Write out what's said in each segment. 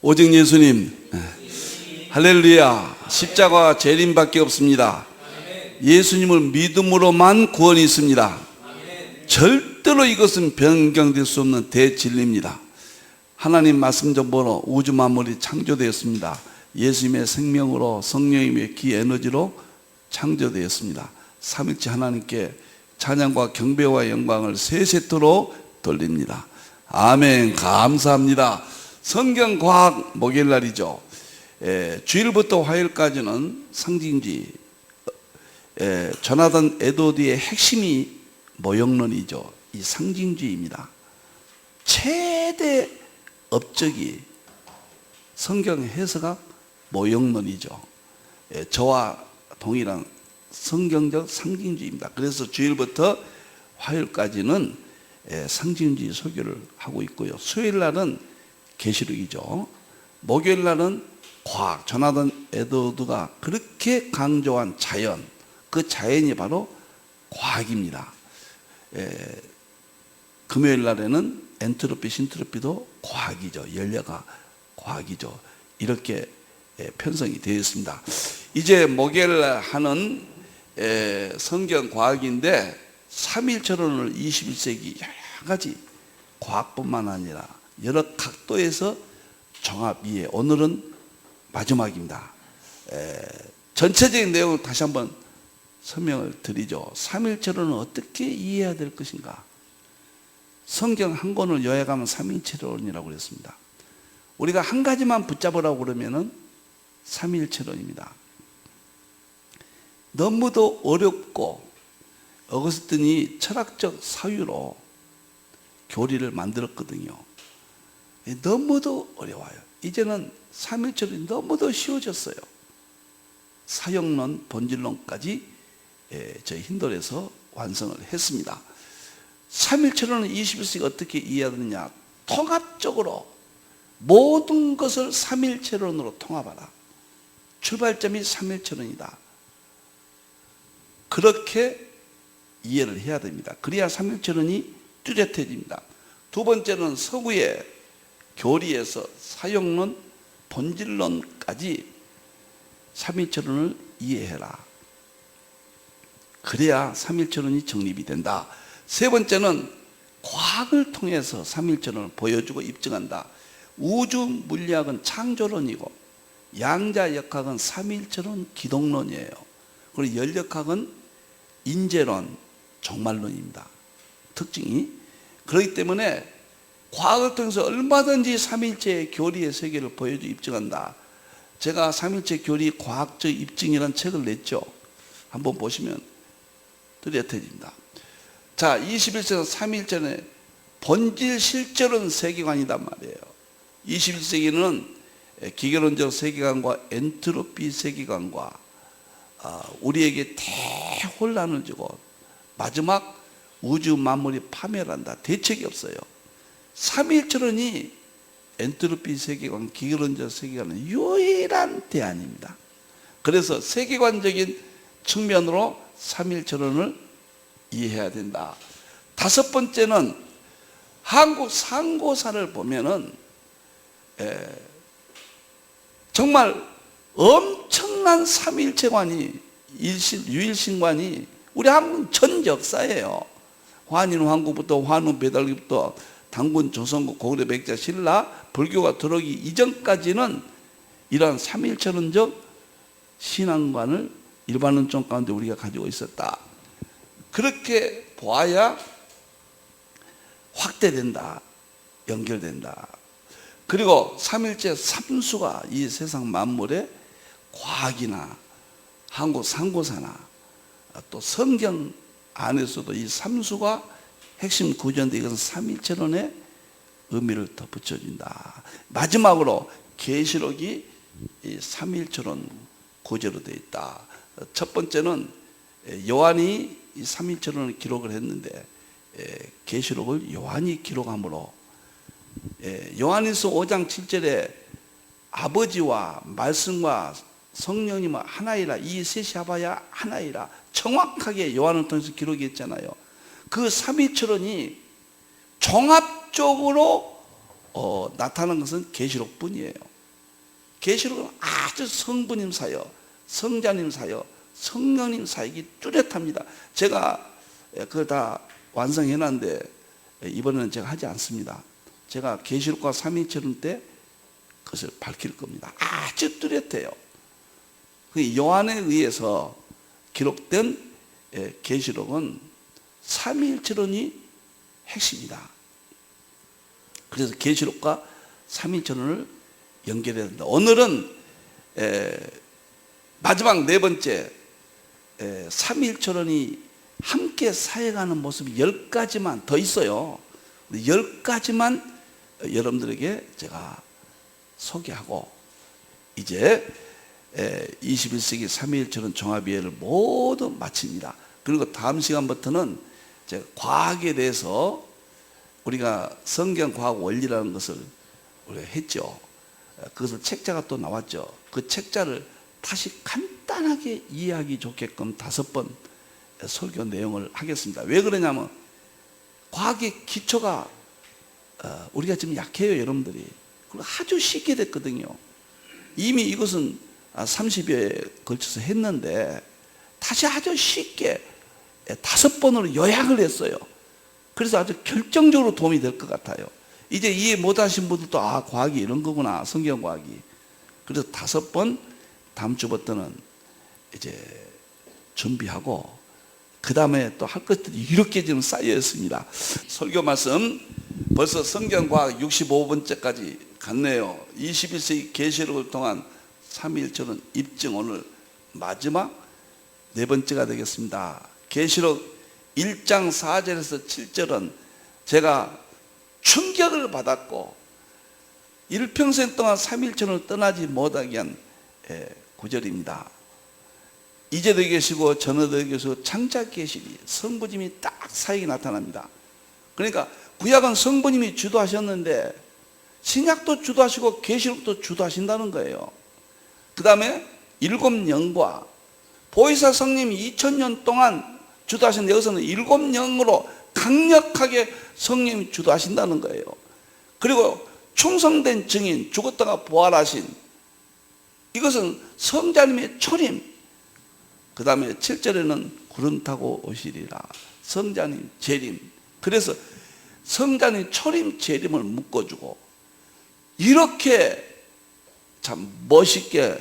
오직 예수님, 할렐루야. 십자가 재림밖에 없습니다. 예수님을 믿음으로만 구원이 있습니다. 절대로 이것은 변경될 수 없는 대진리입니다. 하나님 말씀 전보로 우주 만물이 창조되었습니다. 예수님의 생명으로, 성령님의 기 에너지로 창조되었습니다. 삼일째 하나님께 찬양과 경배와 영광을 세세토록 돌립니다. 아멘. 감사합니다. 성경과학 목요일날이죠. 주일부터 화요일까지는 상징주의, 조나단 에드워드의 핵심이 모형론이죠. 이 상징주의입니다. 최대 업적이 성경 해석학 모형론이죠. 저와 동일한 성경적 상징주의입니다. 그래서 주일부터 화요일까지는 상징주의 설교를 하고 있고요. 수요일날은 계시록이죠. 목요일날은 과학, 조나단 에드워드가 그렇게 강조한 자연, 그 자연이 바로 과학입니다. 금요일날에는 엔트로피, 신트로피도 과학이죠. 연료가 과학이죠. 이렇게 편성이 되어 있습니다. 이제 목요일 하는 성경 과학인데 삼일철론을 21세기 여러 가지 과학뿐만 아니라 여러 각도에서 종합이해. 오늘은 마지막입니다. 전체적인 내용을 다시 한번 설명을 드리죠. 삼일체론은 어떻게 이해해야 될 것인가? 성경 한 권을 요약하면 삼일체론이라고 그랬습니다. 우리가 한 가지만 붙잡으라고 그러면은 삼일체론입니다. 너무도 어렵고 어거스틴이 철학적 사유로 교리를 만들었거든요. 너무도 어려워요. 이제는 삼일체론이 너무도 쉬워졌어요. 사형론, 본질론까지 저희 힌돌에서 완성을 했습니다. 삼일체론은 21세기 어떻게 이해하느냐? 통합적으로 모든 것을 삼일체론으로 통합하라. 출발점이 삼일체론이다. 그렇게 이해를 해야 됩니다. 그래야 삼일체론이 뚜렷해집니다. 두 번째는 서구의 교리에서 사형론, 본질론까지 삼일체론을 이해해라. 그래야 삼일체론이 정립이 된다. 세 번째는 과학을 통해서 삼일체론을 보여주고 입증한다. 우주 물리학은 창조론이고 양자역학은 삼일체론 기동론이에요. 그리고 연력학은 인재론, 종말론입니다. 특징이. 그렇기 때문에 과학을 통해서 얼마든지 삼일체의 교리의 세계를 보여주고 입증한다. 제가 삼일체 교리 과학적 입증이라는 책을 냈죠. 한번 보시면 뚜렷해집니다. 자, 21세기 삼일체는 본질 실제론 세계관이란 말이에요. 21세기는 기계론적 세계관과 엔트로피 세계관과 우리에게 대혼란을 주고 마지막 우주 만물이 파멸한다. 대책이 없어요. 삼일체론이 엔트로피 세계관, 기계론적 세계관은 유일한 대안입니다. 그래서 세계관적인 측면으로 삼일체론을 이해해야 된다. 다섯 번째는 한국 상고사를 보면은 정말 엄청난 삼일체관이, 유일신관이 우리 한국 전 역사예요. 환인 왕국부터 환우 배달기부터 당군 조선국 고구려 백제 신라 불교가 들어오기 이전까지는 이러한 삼일체론적 신앙관을 일반론적 가운데 우리가 가지고 있었다. 그렇게 보아야 확대된다, 연결된다. 그리고 삼일체 삼수가 이 세상 만물의 과학이나 한국 상고사나 또 성경 안에서도 이 삼수가 핵심 구조인데 이것은 삼일체론의 의미를 더 붙여준다. 마지막으로 계시록이 이 삼일체론 구조로 되어 있다. 첫 번째는 요한이 이 삼일체론을 기록을 했는데 계시록을 요한이 기록함으로 요한일서 5장 7절에 아버지와 말씀과 성령님은 하나이라, 이 셋이 합하여 하나이라 정확하게 요한을 통해서 기록이 했잖아요. 그 삼위철론이 종합적으로 나타나는 것은 계시록뿐이에요. 계시록은 아주 성부님 사역, 성자님 사역, 성령님 사역이 뚜렷합니다. 제가 그걸 다 완성해놨는데 이번에는 제가 하지 않습니다. 제가 계시록과 삼위일체론 때 그것을 밝힐 겁니다. 아주 뚜렷해요. 그 요한에 의해서 기록된 계시록은 삼위일체론이 핵심이다. 그래서 계시록과 삼위일체론을 연결해야 된다. 오늘은 마지막 네 번째 삼위일체론이 함께 사역하는 모습이 10가지만 더 있어요. 10가지만 여러분들에게 제가 소개하고 이제 21세기 삼위일체론 종합이해를 모두 마칩니다. 그리고 다음 시간부터는 제가 과학에 대해서 우리가 성경 과학 원리라는 것을 우리가 했죠. 그것을 책자가 또 나왔죠. 그 책자를 다시 간단하게 이해하기 좋게끔 5번 설교 내용을 하겠습니다. 왜 그러냐면 과학의 기초가 우리가 지금 약해요, 여러분들이. 그리고 아주 쉽게 됐거든요. 이미 이것은 30여에 걸쳐서 했는데 다시 아주 쉽게 5번으로 요약을 했어요. 그래서 아주 결정적으로 도움이 될 것 같아요. 이제 이해 못하신 분들도 과학이 이런 거구나, 성경과학이. 그래서 5번 다음 주부터는 이제 준비하고 그 다음에 또 할 것들이 이렇게 지금 쌓여 있습니다. 설교 말씀 벌써 성경과학 65번째까지 갔네요. 21세기 계시록을 통한 삼위일체론 입증, 오늘 마지막 네 번째가 되겠습니다. 계시록 1장 4절에서 7절은 제가 충격을 받았고 일평생 동안 삼위일체론을 떠나지 못하게 한 구절입니다. 이제도 계시고 전에도 계시고 창작 계시니 성부님이 딱 사역이 나타납니다. 그러니까 구약은 성부님이 주도하셨는데 신약도 주도하시고 계시록도 주도하신다는 거예요. 그 다음에 7영과 보혜사 성령님이 2000년 동안 주도하셨는데 여기서는 7영으로 강력하게 성령님이 주도하신다는 거예요. 그리고 충성된 증인, 죽었다가 부활하신, 이것은 성자님의 초림. 그 다음에 7절에는 구름 타고 오시리라, 성자님 재림. 그래서 성자님 초림 재림을 묶어주고 이렇게 참 멋있게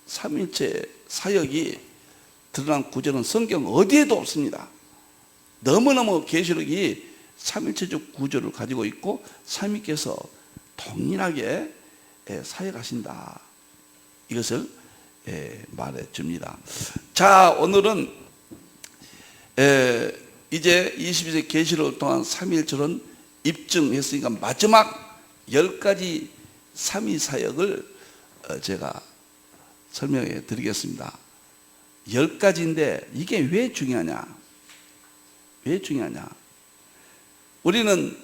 삼일체 사역이 드러난 구절은 성경 어디에도 없습니다. 너무너무 계시록이 삼일체적 구조를 가지고 있고 삼위께서 동일하게 사역하신다, 이것을 말해 줍니다. 자, 오늘은 이제 22세기 계시록을 통한 삼위일체론 입증했으니까 마지막 10가지 삼위 사역을 제가 설명해 드리겠습니다. 10가지인데 이게 왜 중요하냐? 왜 중요하냐? 우리는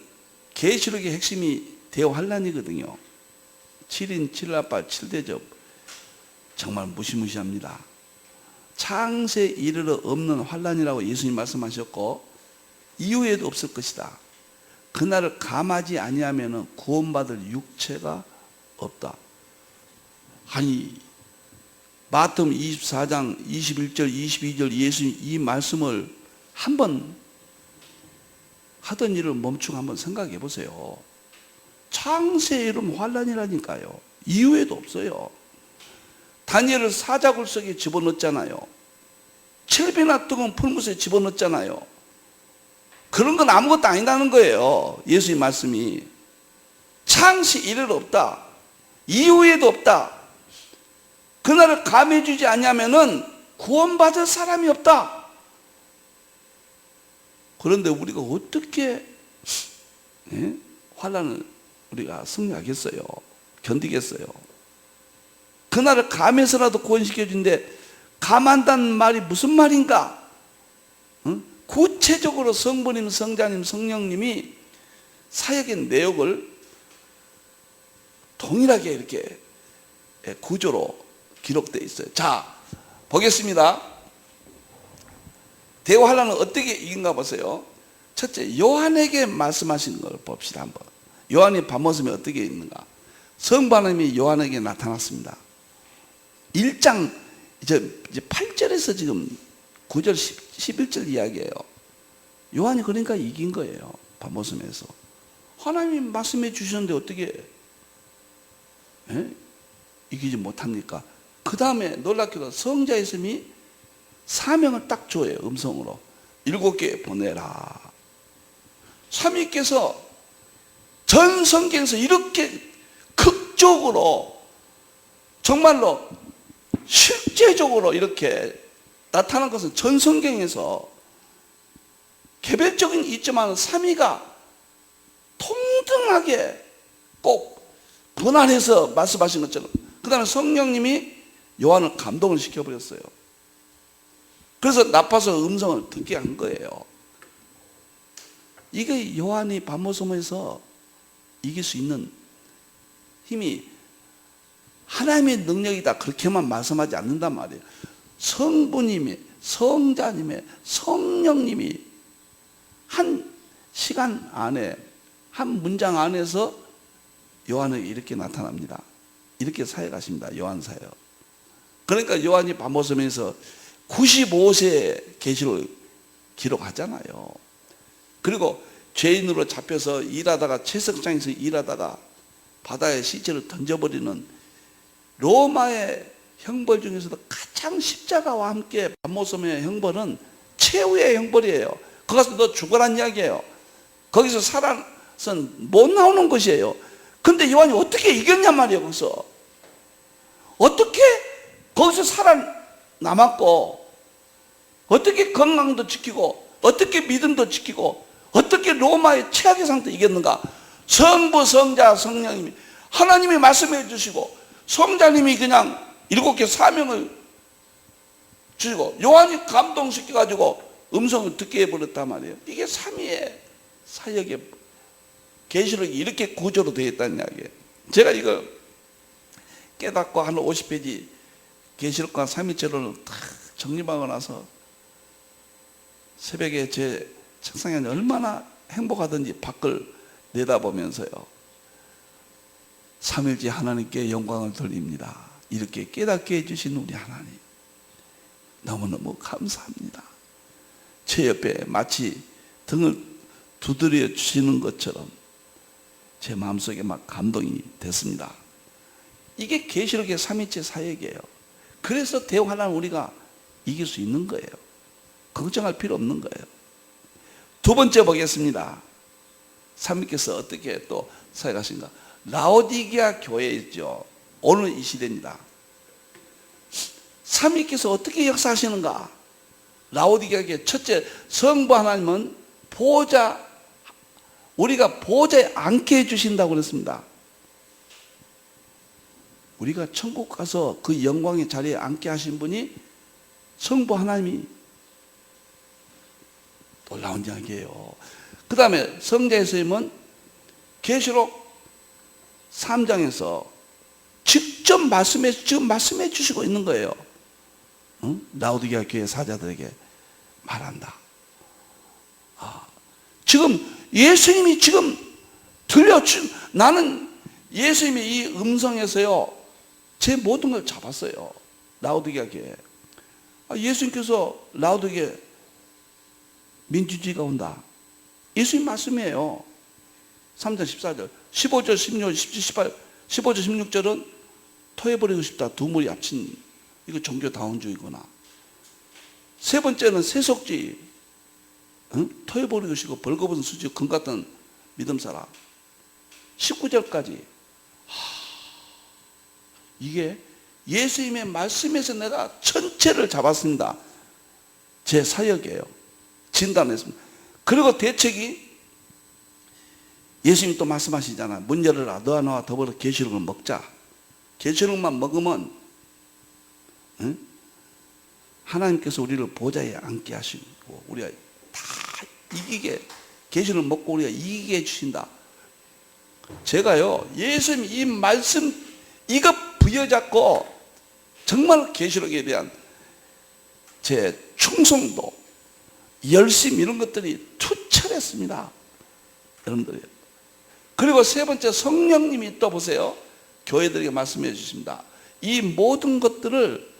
계시록의 핵심이 대환란이거든요. 7인 7나팔 7대접 정말 무시무시합니다. 창세 이르러 없는 환란이라고 예수님 말씀하셨고 이후에도 없을 것이다. 그날을 감하지 아니하면 구원받을 육체가 없다. 아니, 마태복음 24장 21절 22절 예수님 이 말씀을 한번 하던 일을 멈추고 한번 생각해 보세요. 창세에 이르면 환란이라니까요. 이후에도 없어요. 다니엘을 사자굴 속에 집어넣었잖아요. 7배나 뜨거운 풀무새에 집어넣었잖아요. 그런 건 아무것도 아니라는 거예요. 예수의 말씀이. 창세 이래로 없다. 이후에도 없다. 그날을 감해주지 않냐면은 구원받을 사람이 없다. 그런데 우리가 어떻게 환란을 우리가 승리하겠어요? 견디겠어요? 그날을 감해서라도 구원시켜준데 감한다는 말이 무슨 말인가? 구체적으로 성부님, 성자님, 성령님이 사역의 내역을 동일하게 이렇게 구조로 기록되어 있어요. 자, 보겠습니다. 대환란은 어떻게 이긴가 보세요. 첫째, 요한에게 말씀하신 걸 봅시다. 한번. 요한이 밤모습이 어떻게 있는가? 성부 하나님이 요한에게 나타났습니다. 1장 이제 8절에서 지금 9절 11절 이야기예요. 요한이 그러니까 이긴 거예요. 반모섬에서 하나님이 말씀해 주셨는데 어떻게 이기지 못합니까? 그 다음에 놀랍게도 성자의 있음이 사명을 딱 줘요. 음성으로 7개 보내라. 삼위께서 전 성경에서 이렇게 극적으로 정말로 실제적으로 이렇게 나타난 것은 전 성경에서 개별적인 있지만 삼위가 통등하게 꼭 분할해서 말씀하신 것처럼 그 다음에 성령님이 요한을 감동을 시켜버렸어요. 그래서 나빠서 음성을 듣게 한 거예요. 이게 요한이 반모섬에서 이길 수 있는 힘이 하나님의 능력이다 그렇게만 말씀하지 않는단 말이에요. 성부님이, 성자님의, 성령님이 한 시간 안에 한 문장 안에서 요한에게 이렇게 나타납니다. 이렇게 사역하십니다. 요한 사역. 그러니까 요한이 반모섬에서 95세 계시를 기록하잖아요. 그리고 죄인으로 잡혀서 일하다가 채석장에서 일하다가 바다에 시체를 던져버리는 로마의 형벌 중에서도 가장 십자가와 함께 반모섬의 형벌은 최후의 형벌이에요. 거기서 너 죽어란 이야기예요. 거기서 살아선 못 나오는 것이에요. 근데 요한이 어떻게 이겼냔 말이에요. 거기서 어떻게 거기서 살아남았고 어떻게 건강도 지키고 어떻게 믿음도 지키고 어떻게 로마의 최악의 상태 이겼는가? 성부, 성자, 성령님이 하나님이 말씀해 주시고 성자님이 그냥 7개 사명을 주시고 요한이 감동시켜가지고 음성을 듣게 해버렸단 말이에요. 이게 삼위의 사역의 계시록이 이렇게 구조로 되어 있다는 이야기예요. 제가 이거 깨닫고 한 50페이지 계시록과 삼위체를 다 정리하고 나서 새벽에 제 책상에 얼마나 행복하든지 밖을 내다보면서요. 삼일째 하나님께 영광을 돌립니다. 이렇게 깨닫게 해주신 우리 하나님 너무너무 감사합니다. 제 옆에 마치 등을 두드려 주시는 것처럼 제 마음속에 막 감동이 됐습니다. 이게 계시록의 삼위체 사역이에요. 그래서 대화하는 우리가 이길 수 있는 거예요. 걱정할 필요 없는 거예요. 두 번째 보겠습니다. 삼위께서 어떻게 또 사역하신가? 라오디게아 교회 있죠. 오늘 이 시대입니다. 삼위께서 어떻게 역사하시는가? 라오디게아 교회 첫째, 성부 하나님은 보호자, 우리가 보호자에 앉게 해주신다고 그랬습니다. 우리가 천국 가서 그 영광의 자리에 앉게 하신 분이 성부 하나님이 놀라운 이야기예요. 그 다음에 성자의 쓰임은 계시록 3장에서 직접 말씀해 주시고 있는 거예요. 라오디게아 교회 사자들에게 말한다. 지금 예수님이 지금 나는 예수님의 이 음성에서요 제 모든 걸 잡았어요. 라오디게아 교회. 예수님께서 라오디게아 민주주의가 온다. 예수님 말씀이에요. 3장 14절 15절 16절 17, 18 15절 16절은 토해버리고 싶다. 두 무리 합친 이거 종교다운주의구나. 세 번째는 세속주의, 토해버리고 싶고 벌거벗은 수지 금 같은 믿음 사람. 19절까지 이게 예수님의 말씀에서 내가 전체를 잡았습니다. 제 사역이에요. 진단했습니다. 그리고 대책이 예수님이 또 말씀하시잖아. 문 열어라. 너와 나와 더불어 계시록을 먹자. 계시록만 먹으면 하나님께서 우리를 보좌에 앉게 하시고 우리가 다 이기게 계시록을 먹고 우리가 이기게 해주신다. 제가요 예수님 이 말씀 이거 부여잡고 정말 계시록에 대한 제 충성도 열심 이런 것들이 투철했습니다. 여러분들이. 그리고 세 번째 성령님이 또 보세요. 교회들에게 말씀해 주십니다. 이 모든 것들을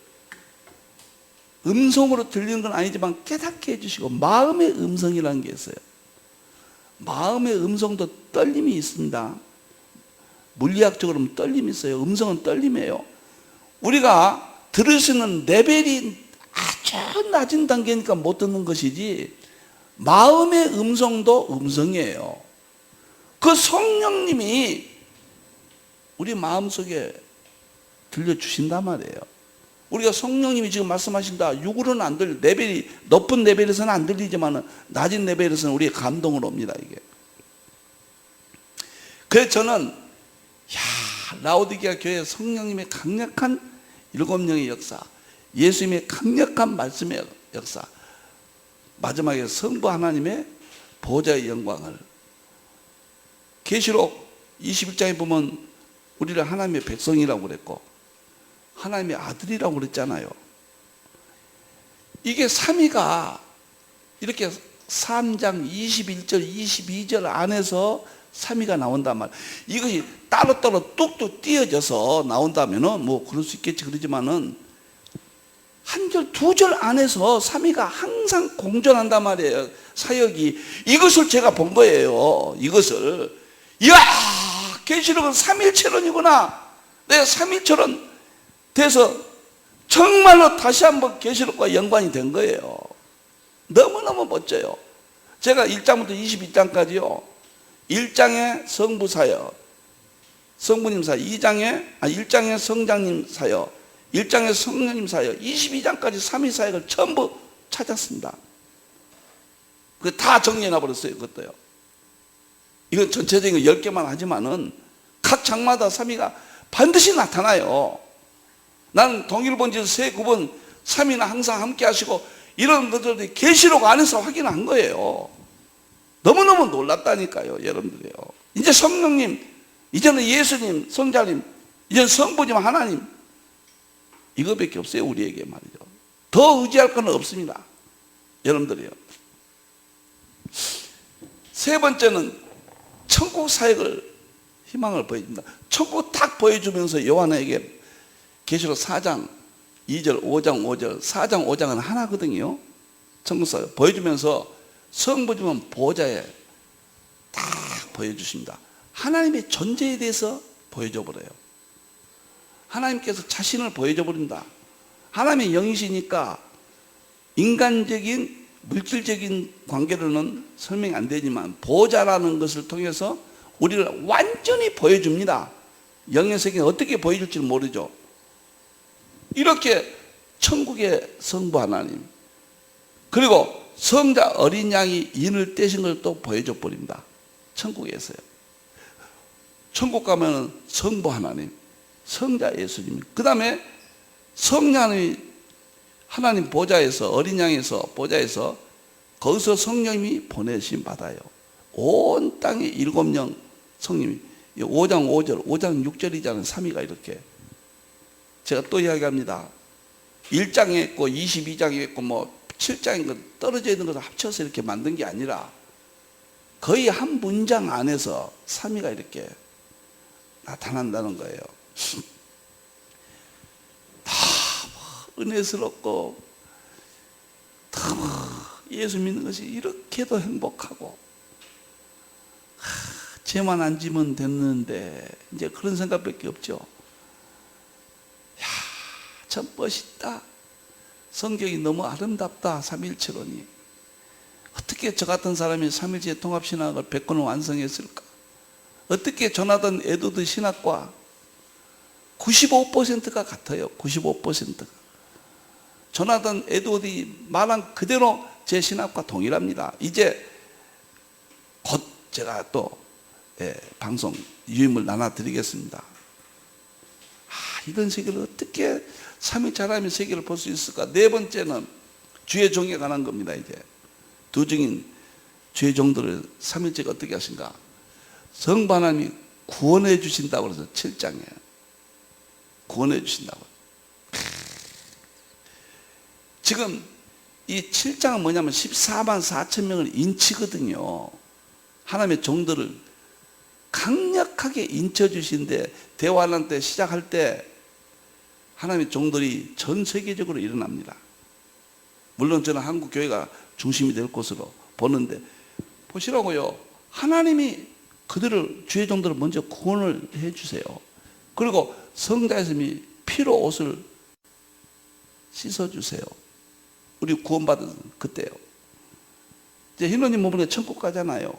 음성으로 들리는 건 아니지만 깨닫게 해주시고, 마음의 음성이라는 게 있어요. 마음의 음성도 떨림이 있습니다. 물리학적으로는 떨림이 있어요. 음성은 떨림이에요. 우리가 들을 수 있는 레벨이 아주 낮은 단계니까 못 듣는 것이지, 마음의 음성도 음성이에요. 그 성령님이 우리 마음속에 들려주신단 말이에요. 우리가 성령님이 지금 말씀하신다, 육으로는 안 들려, 레벨이 높은 레벨에서는 안 들리지만 낮은 레벨에서는 우리의 감동으로 옵니다. 이게. 그래서 저는 라오디게아 교회 성령님의 강력한 7명의 역사, 예수님의 강력한 말씀의 역사, 마지막에 성부 하나님의 보좌의 영광을, 계시록 21장에 보면 우리를 하나님의 백성이라고 그랬고 하나님의 아들이라고 그랬잖아요. 이게 3위가 이렇게 3장 21절 22절 안에서 3위가 나온단 말이에요. 이것이 따로따로 뚝뚝 띄어져서 나온다면은 뭐 그럴 수 있겠지. 그러지만은 한 절, 두 절 안에서 3위가 항상 공존한단 말이에요. 사역이. 이것을 제가 본 거예요. 이것을. 이야, 계시록은 삼일체론이구나. 내가 삼일체론 돼서 정말로 다시 한번 계시록과 연관이 된 거예요. 너무너무 멋져요. 제가 1장부터 22장까지요. 1장에 성부 사역, 성부님 사역, 1장에 성장님 사역, 1장에 성령님 사역, 22장까지 3위 사역을 전부 찾았습니다. 그 다 정리해 놔버렸어요. 그것도요. 이건 전체적인 거 10개만 하지만은 각 장마다 3위가 반드시 나타나요. 나는 동일본질 세 구본 3위는 항상 함께 하시고 이런 것들이 계시록 안에서 확인한 거예요. 너무너무 놀랐다니까요, 여러분들이요. 이제 성령님, 이제는 예수님, 성자님, 이제는 성부님 하나님, 이거밖에 없어요, 우리에게 말이죠. 더 의지할 건 없습니다, 여러분들이요. 세 번째는 천국 사역을, 희망을 보여줍니다. 천국 딱 보여주면서 요한에게 계시록 4장 2절, 5장 5절, 4장 5장은 하나거든요. 천국 사역 보여주면서 성부님은 보좌에 딱 보여주십니다. 하나님의 존재에 대해서 보여줘 버려요. 하나님께서 자신을 보여줘 버린다. 하나님의 영이시니까 인간적인 물질적인 관계로는 설명이 안 되지만 보좌라는 것을 통해서 우리를 완전히 보여줍니다. 영의 세계는 어떻게 보여줄지는 모르죠. 이렇게 천국의 성부 하나님, 그리고 성자 어린 양이 인을 떼신 걸 또 보여줘 버립니다. 천국에서요. 천국 가면은 성부 하나님, 성자 예수님, 그 다음에 성령이 하나님 보좌에서, 어린 양에서 보좌에서, 거기서 성령님이 보내심 받아요. 온 땅에 7명 성령님이, 5장 5절, 5장 6절이잖아요. 3위가 이렇게. 제가 또 이야기합니다. 1장에 있고 22장에 있고 뭐 7장인 것 떨어져 있는 것을 합쳐서 이렇게 만든 게 아니라 거의 한 문장 안에서 3위가 이렇게 나타난다는 거예요. 너무 은혜스럽고 너무 예수 믿는 것이 이렇게도 행복하고, 죄만 안 지면 됐는데 이제 그런 생각밖에 없죠. 야, 참 멋있다. 성경이 너무 아름답다. 삼일체론이. 어떻게 저 같은 사람이 삼일체 통합신학을 100권을 완성했을까? 어떻게 조나단 에드워드 신학과 95%가 같아요. 95%가. 조나단 에드워드이 말한 그대로 제 신학과 동일합니다. 이제 곧 제가 또 방송 유임을 나눠드리겠습니다. 이런 세계를 어떻게 삼위일체 하나님의 세계를 볼 수 있을까? 네 번째는 주의 종에 관한 겁니다. 이제 두 증인 주의 종들을 삼위일체가 어떻게 하신가? 성부 하나님이 구원해 주신다고 그래서 7장에 구원해 주신다고. 지금 이 7장은 뭐냐면 14만 4천 명을 인치거든요. 하나님의 종들을 강력하게 인쳐주신데 대환란 때 시작할 때 하나님의 종들이 전 세계적으로 일어납니다. 물론 저는 한국 교회가 중심이 될 것으로 보는데 보시라고요. 하나님이 그들을 주의 종들을 먼저 구원을 해주세요. 그리고 성자님이 피로 옷을 씻어주세요. 우리 구원받은 그때요. 이제 흰옷 입으면 천국 가잖아요.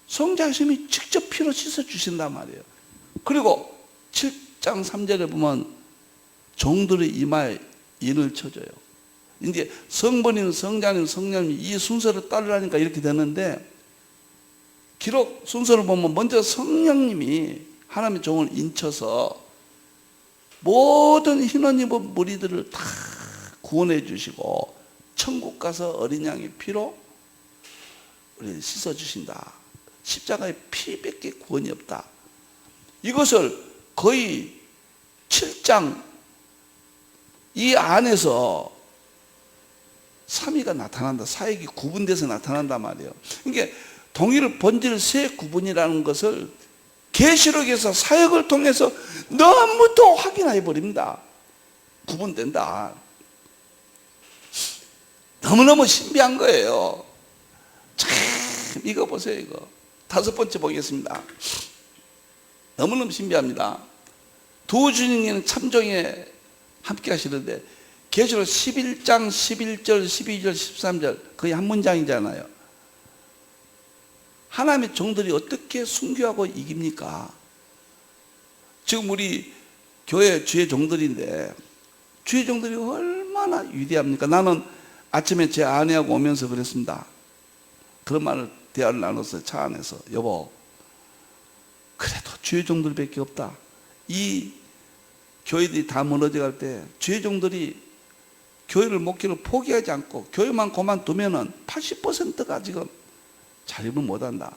성자님이 직접 피로 씻어주신단 말이에요. 그리고 7장 3절에 보면 종들의 이마에 인을 쳐줘요. 이제 성부님, 성자님, 성령님 이 순서를 따르라니까 이렇게 되는데 기록 순서를 보면 먼저 성령님이 하나님의 종을 인쳐서 모든 흰옷 입은 무리들을 다 구원해 주시고 천국 가서 어린 양의 피로 우리 씻어 주신다. 십자가에 피밖에 구원이 없다. 이것을 거의 7장 이 안에서 삼위가 나타난다. 사역이 구분돼서 나타난단 말이에요. 그러니까 동일 본질 세 구분이라는 것을 계시록에서 사역을 통해서 너무도 확인해 버립니다. 구분된다. 너무너무 신비한 거예요. 참 이거 보세요. 이거 5번째 보겠습니다. 너무너무 신비합니다. 두 주님께는 참종에 함께 하시는데 계시록 11장 11절 12절 13절 거의 한 문장이잖아요. 하나님의 종들이 어떻게 순교하고 이깁니까? 지금 우리 교회 주의 종들인데 주의 종들이 얼마나 위대합니까? 나는 아침에 제 아내하고 오면서 그랬습니다. 그런 말을 대화를 나눴어요. 차 안에서. 여보, 그래도 주의 종들밖에 없다. 이 교회들이 다 무너져 갈 때 주의 종들이 교회를 목회를 포기하지 않고 교회만 그만두면은 80%가 지금 자립을 못한다.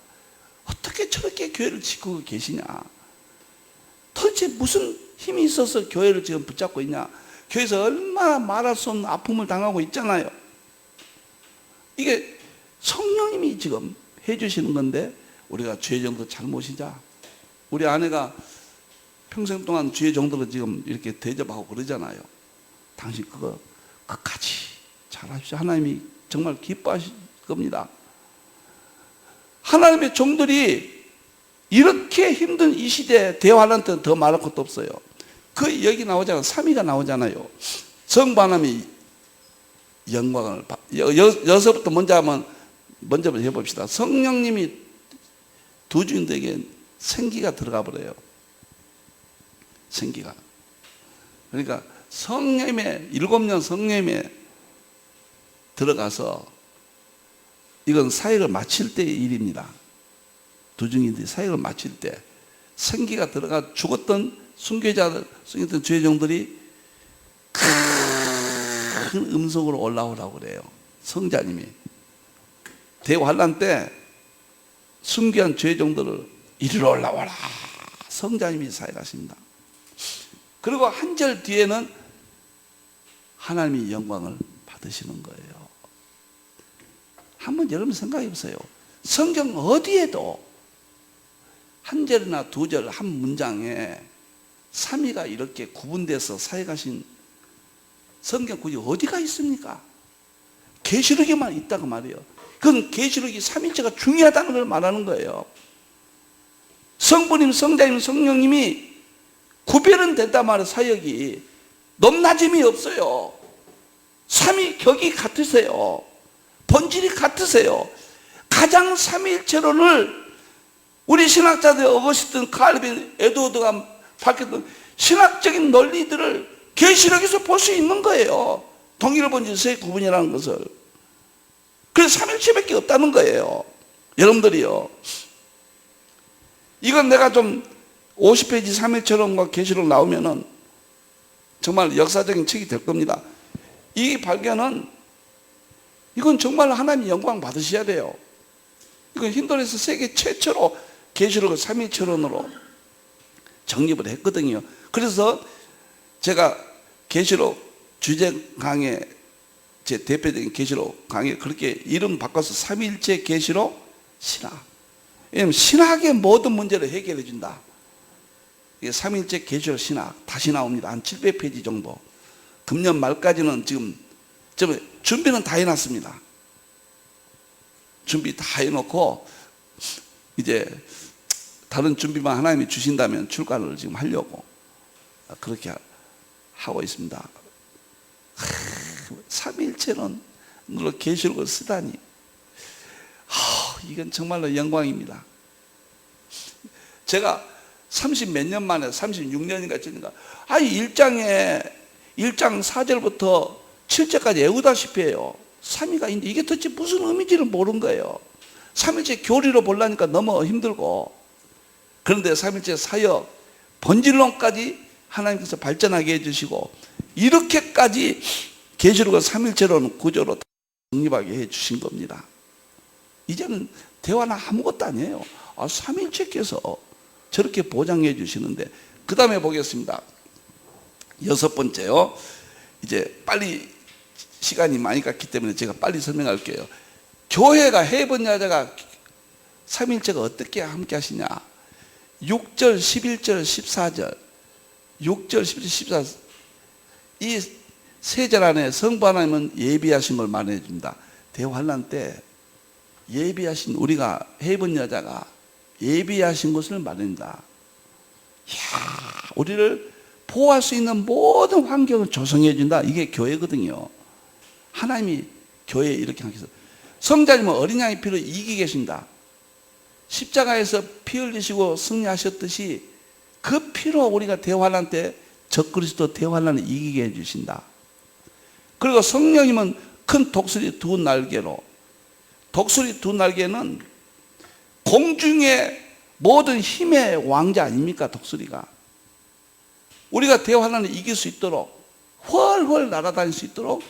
어떻게 저렇게 교회를 지키고 계시냐? 도대체 무슨 힘이 있어서 교회를 지금 붙잡고 있냐? 교회에서 얼마나 말할 수 없는 아픔을 당하고 있잖아요. 이게 성령님이 지금 해주시는 건데 우리가 주의 종들 잘못이자. 우리 아내가 평생 동안 주의 종들을 지금 이렇게 대접하고 그러잖아요. 당신 그거 끝까지 잘하십시오. 하나님이 정말 기뻐하실 겁니다. 하나님의 종들이 이렇게 힘든 이 시대에 대화할 때는 더 말할 것도 없어요. 그 여기 나오잖아요. 3위가 나오잖아요. 성부 하나님이 영광을 여기서부터 먼저 해봅시다. 성령님이 두 주인들에게 생기가 들어가 버려요. 생기가. 그러니까 성령님의 7년 성령님의 들어가서 이건 사역을 마칠 때의 일입니다. 두 주인들이 사역을 마칠 때 생기가 들어가 죽었던 순교자들, 죽었던 주의 종들이 큰 음성으로 올라오라고 그래요. 성자님이 대환란 때 순교한 주의 종들을 이리로 올라와라. 성자님이 사역하십니다. 그리고 한 절 뒤에는 하나님이 영광을 받으시는 거예요. 한번 여러분 생각해 보세요. 성경 어디에도 한 절이나 두 절 한 문장에 삼위가 이렇게 구분돼서 사역하신 성경 구절이 어디가 있습니까? 계시록에만 있다고 말이에요. 그건 계시록이 삼위체가 중요하다는 걸 말하는 거예요. 성부님, 성자님, 성령님이 구별은 된단 말이에요. 사역이 높낮임이 없어요. 삼위 격이 같으세요. 본질이 같으세요. 가장 삼위일체론을 우리 신학자들이 어거스틴, 칼빈, 에드워드가 밝혔던 신학적인 논리들을 계시록에서 볼 수 있는 거예요. 동일 본질 세 구분이라는 것을. 그래서 삼일체밖에 없다는 거예요. 여러분들이요. 이건 내가 좀 50페이지 삼일체론과 계시록 나오면은 정말 역사적인 책이 될 겁니다. 이 발견은 이건 정말 하나님 영광 받으셔야 돼요. 이건 힌두에서 세계 최초로 계시록을 삼일체론으로 정립을 했거든요. 그래서 제가 계시록 주제 강의 제 대표적인 계시록 강의 그렇게 이름 바꿔서 삼위일체 계시록 신학. 왜냐하면 신학의 모든 문제를 해결해 준다. 이게 삼일째 계시록 신학 다시 나옵니다. 한 700페이지 정도. 금년 말까지는 지금 준비는 다 해놨습니다. 준비 다 해놓고 이제 다른 준비만 하나님이 주신다면 출간을 지금 하려고 그렇게 하고 있습니다. 삼일체는 물론 계시록을 쓰다니 이건 정말로 영광입니다. 제가 30 몇 년 만에 36년인가 전인가 1장 4절부터 7절까지 외우다시피 해요. 삼위가 있는데 이게 도대체 무슨 의미인지를 모르는 거예요. 삼일체 교리로 보려니까 너무 힘들고, 그런데 삼일체 사역 본질론까지 하나님께서 발전하게 해주시고 이렇게까지 계시록을 삼일체로는 구조로 정립하게 해주신 겁니다. 이제는 대화는 아무것도 아니에요. 삼일체께서 저렇게 보장해 주시는데, 그 다음에 보겠습니다. 6번째요. 이제 빨리 시간이 많이 갔기 때문에 제가 빨리 설명할게요. 교회가 해본 여자가 삼일체가 어떻게 함께 하시냐. 6절, 11절, 14절 6절, 11절, 14절 이 세 절 안에 성부 하나님은 예비하신 걸 말해 줍니다. 대환란 때 예비하신, 우리가 해본 여자가 예비하신 것을 말합니다. 우리를 보호할 수 있는 모든 환경을 조성해 준다. 이게 교회거든요. 하나님이 교회에 이렇게 하셔서 성자님은 어린 양의 피로 이기게 계신다. 십자가에서 피 흘리시고 승리하셨듯이 그 피로 우리가 대환란 때 적그리스도 대환란을 이기게 해주신다. 그리고 성령님은 큰 독수리 두 날개로, 독수리 두 날개는 공중의 모든 힘의 왕자 아닙니까? 독수리가 우리가 대환란을 이길 수 있도록 훨훨 날아다닐 수 있도록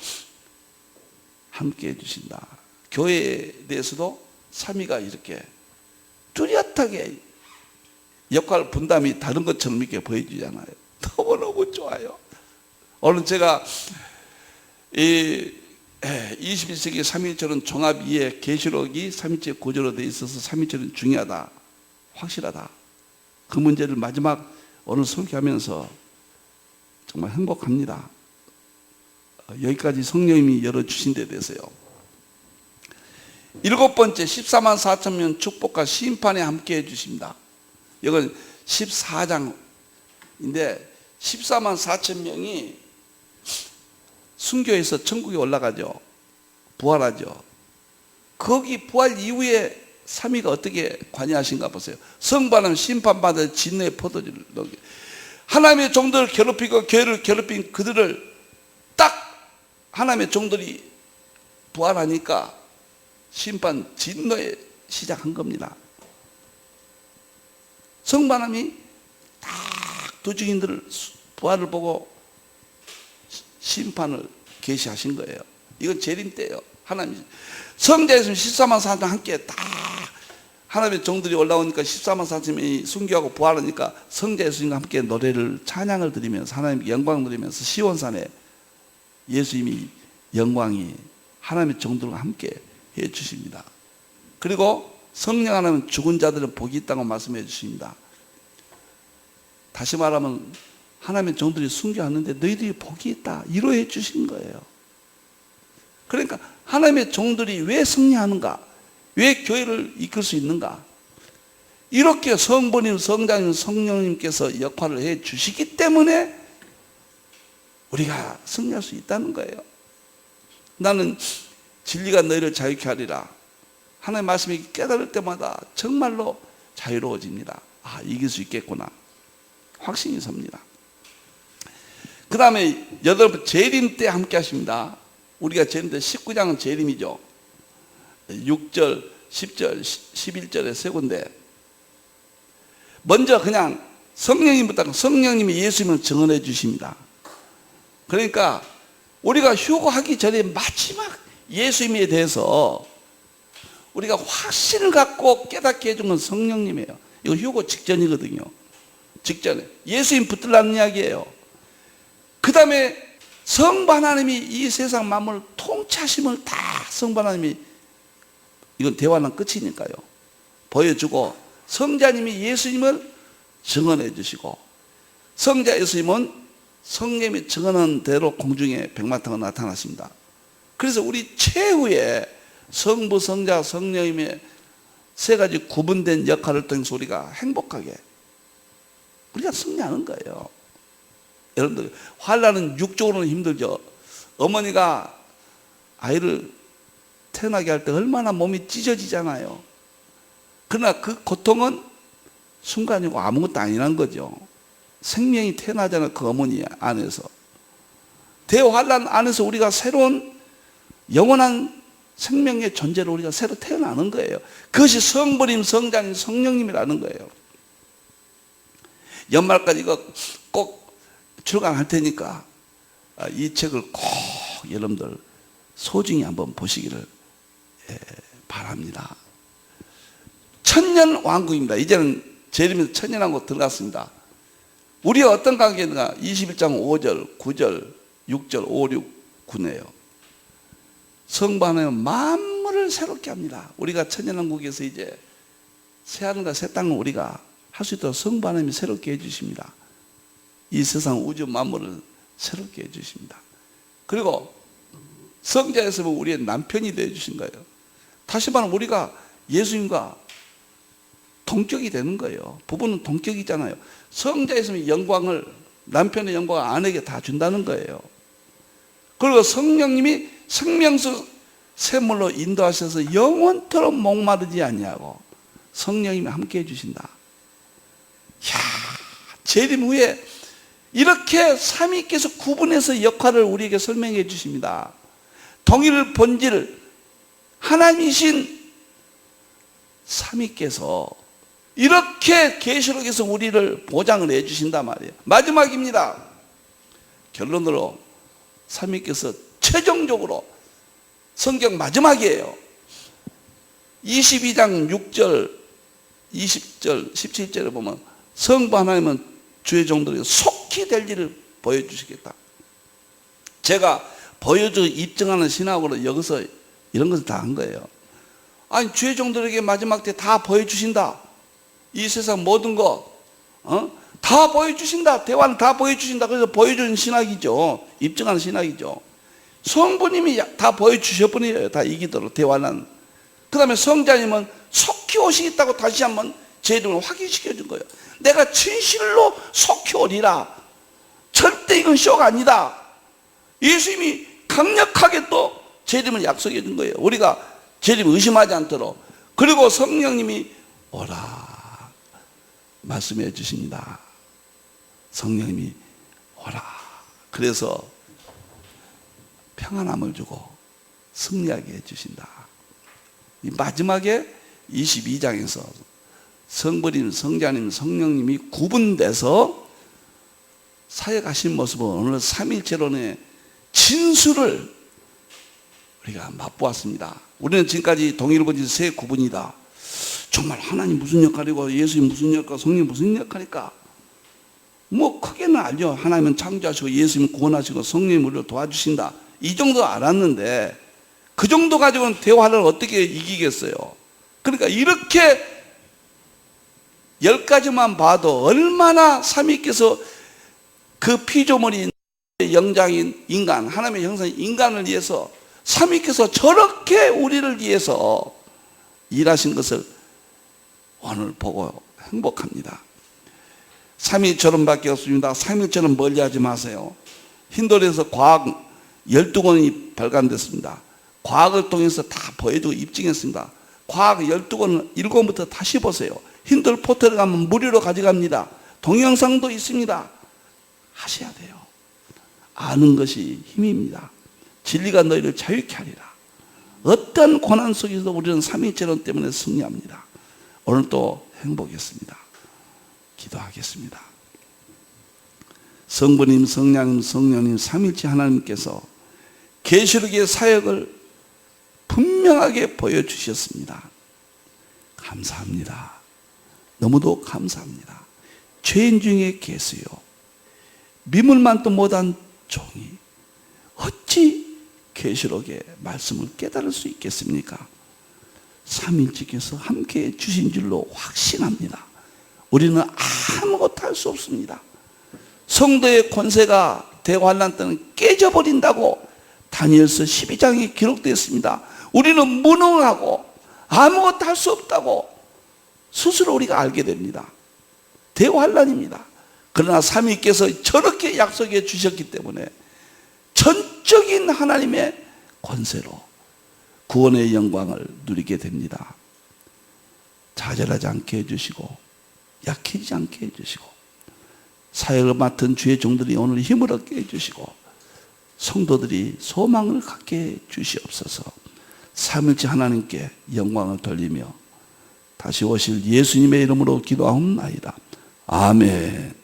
함께 해주신다. 교회에 대해서도 삼위가 이렇게 뚜렷하게 역할 분담이 다른 것처럼 이렇게 보여주잖아요. 너무너무 좋아요. 오늘 제가 이 21세기 삼일체는 종합 이해, 계시록이 삼일체 구조로 되어 있어서 삼일체는 중요하다, 확실하다, 그 문제를 마지막 오늘 설교하면서 정말 행복합니다. 여기까지 성령님이 열어주신 데 대해서요. 7번째 14만 4천 명 축복과 심판에 함께 해주십니다. 이건 14장인데 14만 4천 명이 순교해서 천국에 올라가죠. 부활하죠. 거기 부활 이후에 삼위가 어떻게 관여하신가 보세요. 성부하나님 심판받아 진노의 포도주를 넣게, 하나님의 종들을 괴롭히고 교회를 괴롭힌 그들을 딱 하나님의 종들이 부활하니까 심판 진노에 시작한 겁니다. 성부하나님이 딱 두 증인들을 부활을 보고 심판을 계시하신 거예요. 이건 재림 때예요. 하나님 성자에서 14만 4천 함께 딱 하나님의 종들이 올라오니까 14만 4천이 순교하고 부활하니까 성자 예수님과 함께 노래를, 찬양을 드리면서 하나님께 영광 드리면서 시온산에 예수님이 영광이 하나님의 종들과 함께 해 주십니다. 그리고 성령 하나님은 죽은 자들은 복이 있다고 말씀해 주십니다. 다시 말하면 하나님의 종들이 순교하는데 너희들이 복이 있다, 위로해 주신 거예요. 그러니까 하나님의 종들이 왜 승리하는가, 왜 교회를 이끌 수 있는가, 이렇게 성부님, 성자님, 성령님께서 역할을 해 주시기 때문에 우리가 승리할 수 있다는 거예요. 나는 진리가 너희를 자유케 하리라. 하나님의 말씀이 깨달을 때마다 정말로 자유로워집니다. 이길 수 있겠구나, 확신이 섭니다. 그 다음에 8번 재림 때 함께 하십니다. 우리가 재림 때 19장은 재림이죠. 6절, 10절, 11절에 세 군데. 먼저 그냥 성령님부터, 성령님이 예수님을 증언해 주십니다. 그러니까 우리가 휴거하기 전에 마지막 예수님에 대해서 우리가 확신을 갖고 깨닫게 해준 건 성령님이에요. 이거 휴거 직전이거든요. 직전에 예수님 붙들라는 이야기예요. 그 다음에 성부 하나님이 이 세상 만물을 통치하심을 다 성부 하나님이, 이건 대환란 끝이니까요, 보여주고, 성자님이 예수님을 증언해 주시고, 성자 예수님은 성령님이 증언한 대로 공중에 백마탄으로 나타나십니다. 그래서 우리 최후의 성부, 성자, 성령님의 세 가지 구분된 역할을 통해서 우리가 행복하게 우리가 승리하는 거예요. 여러분들, 환난은 육적으로는 힘들죠. 어머니가 아이를 태어나게 할 때 얼마나 몸이 찢어지잖아요. 그러나 그 고통은 순간이고 아무것도 아니란 거죠. 생명이 태어나잖아요. 그 어머니 안에서. 대환난 안에서 우리가 새로운 영원한 생명의 존재로 우리가 새로 태어나는 거예요. 그것이 성부님, 성자님, 성령님이라는 거예요. 연말까지 이거 꼭 출간할 테니까 이 책을 꼭 여러분들 소중히 한번 보시기를 바랍니다. 천년왕국입니다. 이제는 재림에서 천년왕국 들어갔습니다. 우리가 어떤 관계인가? 21장 5절, 9절, 6절, 5, 6, 9네요. 성부 하나님은 만물을 새롭게 합니다. 우리가 천년왕국에서 이제 새하늘과 새 땅을 우리가 할 수 있도록 성부 하나님이 새롭게 해주십니다. 이 세상 우주 만물을 새롭게 해주십니다. 그리고 성자에서 우리의 남편이 되어주신 거예요. 다시 말하면 우리가 예수님과 동격이 되는 거예요. 부부는 동격이잖아요. 성자에서 영광을, 남편의 영광을 아내에게 다 준다는 거예요. 그리고 성령님이 생명수 샘물로 인도하셔서 영원토록 목마르지 아니하고 성령님이 함께 해주신다. 이야, 재림 후에 이렇게 삼위께서 구분해서 역할을 우리에게 설명해 주십니다. 동일 본질 하나님이신 삼위께서 이렇게 계시록에서 우리를 보장을 해 주신단 말이에요. 마지막입니다. 결론으로 삼위께서 최종적으로 성경 마지막이에요. 22장 6절, 20절, 17절에 보면 성부 하나님은 주의 종들에게 속히 될 일을 보여주시겠다. 제가 보여주고 입증하는 신학으로 여기서 이런 것을 다 한 거예요. 아니, 주의 종들에게 마지막 때 다 보여주신다. 이 세상 모든 거 다 보여주신다. 대화는 다 보여주신다. 그래서 보여주는 신학이죠. 입증하는 신학이죠. 성부님이 다 보여주셔버려요. 다 이기도록 대화는. 그 다음에 성자님은 속히 오시겠다고 다시 한번 제 이름을 확인시켜 준 거예요. 내가 진실로 속히 오리라. 절대 이건 쇼가 아니다. 예수님이 강력하게 또 제 이름을 약속해 준 거예요. 우리가 제 이름 의심하지 않도록. 그리고 성령님이 오라 말씀해 주십니다. 성령님이 오라. 그래서 평안함을 주고 승리하게 해주신다. 이 마지막에 22장에서 성부님, 성자님, 성령님이 구분돼서 사역하신 모습은 오늘 삼일체론의 진수를 우리가 맛보았습니다. 우리는 지금까지 동일본질 세 구분이다. 정말 하나님 무슨 역할이고 예수님 무슨 역할, 성령 무슨 역할일까? 뭐 크게는 알죠. 하나님은 창조하시고 예수님 구원하시고 성령님 우리를 도와주신다. 이 정도 알았는데 그 정도 가지고는 대화를 어떻게 이기겠어요? 그러니까 이렇게 10가지만 봐도 얼마나 삼위께서 그 피조물인 영장인 인간, 하나님의 형상인 인간을 위해서 삼위께서 저렇게 우리를 위해서 일하신 것을 오늘 보고 행복합니다. 삼위처럼밖에 없습니다. 삼위처럼 멀리하지 마세요. 힌두에서 과학 12권이 발간됐습니다. 과학을 통해서 다 보여주고 입증했습니다. 과학 12권 1권부터 다시 보세요. 힌두 포털에 가면 무료로 가져갑니다. 동영상도 있습니다. 하셔야 돼요. 아는 것이 힘입니다. 진리가 너희를 자유케 하리라. 어떤 고난 속에서도 우리는 삼위체론 때문에 승리합니다. 오늘 또 행복했습니다. 기도하겠습니다. 성부님, 성령님, 성령님, 삼위일체 하나님께서 계시록의 사역을 분명하게 보여주셨습니다. 감사합니다. 너무도 감사합니다. 죄인 중에 계세요. 미물만도 못한 종이 어찌 계시록의 말씀을 깨달을 수 있겠습니까? 삼위일체께서 함께해 주신 줄로 확신합니다. 우리는 아무것도 할 수 없습니다. 성도의 권세가 대환란 때는 깨져버린다고 다니엘서 12장에 기록되어 있습니다. 우리는 무능하고 아무것도 할 수 없다고 스스로 우리가 알게 됩니다. 대환란입니다. 그러나 삼위께서 저렇게 약속해 주셨기 때문에 전적인 하나님의 권세로 구원의 영광을 누리게 됩니다. 좌절하지 않게 해주시고 약해지지 않게 해주시고 사역을 맡은 주의 종들이 오늘 힘을 얻게 해주시고 성도들이 소망을 갖게 해주시옵소서. 삼위일체 하나님께 영광을 돌리며 다시 오실 예수님의 이름으로 기도하옵나이다. 아멘.